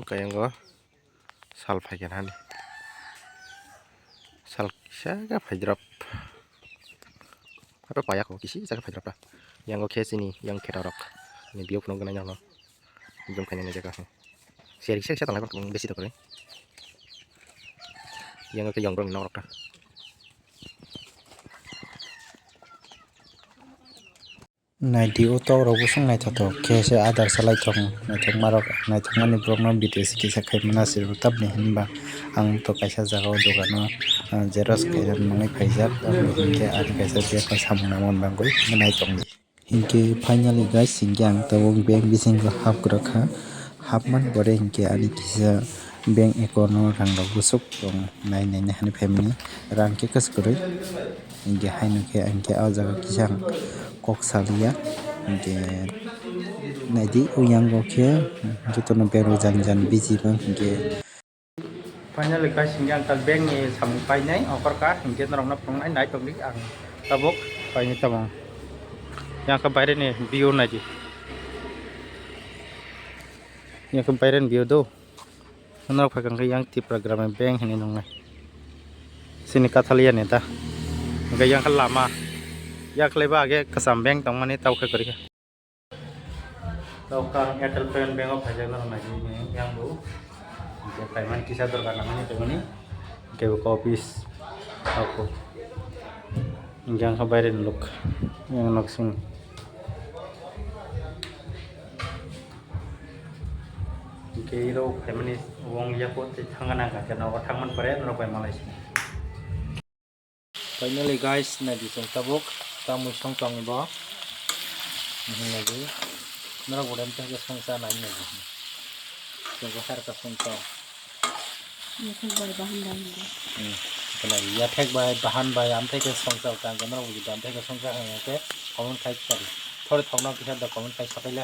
Kayak gua sal pakai hani sal kisah gak drop apa payak kok kisi saya drop lah yang gua case ini yang kerorok ini bio pun gak nanya jom kayaknya jaga seri saya tanggal besi tuh kali yang ke yang dong norok dah Naidi uto rogo sung nai tato kese adar salai tong naitok marok naitok mani brokno BTS kisa kai manasir tab ni hinba ang to kaisa jaga o dogano jeros kaisa mangai paijak hingke ari kaisa bag ko samung namon bangoi naitok ni hingke finally guys hingke ang tabok bag bisingo hapgrokha hapman bore hingke ani kisa bank account no rang rok busuk tong nai nai hani family rang ke kaskuroi hingke hainuke angke o jaga kisang kok salia hingke naidi uyang ke gitu no bero jan jan biji bang hingke Finally guys, hingga angkat bank ni sampai nai, okor kah, hingga norong nap nai nai tong ni ang tabuk, pakai tabung. Yang ke bayar ni bio naji. Yang ke bayar bio do. Norong pakai ke yang ti program bank ni nong nai. Sini katalian ni ta. Hingga yang ke lama. Yang leba age kesam bank tong mani tahu ke kiri. Tahu kang Airtel Payment Bank of Hajar norong naji ni yang bu. Hingga payment kisah terkadang ni tu ni. Kayak kopi's aku yang kabarin look yang langsung kiro family wong ya pot tangan angkat karena orang tangan peret orang Malaysia. Finally guys na di song tabuk tamu song tong iba ini lagi nara bulan tengah song sana ini lagi tengah hari ke song tong ya tek bahan bay am tek song tong tang nara bulan tengah song tong yang ke kawan kai cari थोड़े थोड़ा किसान the comment kai sakila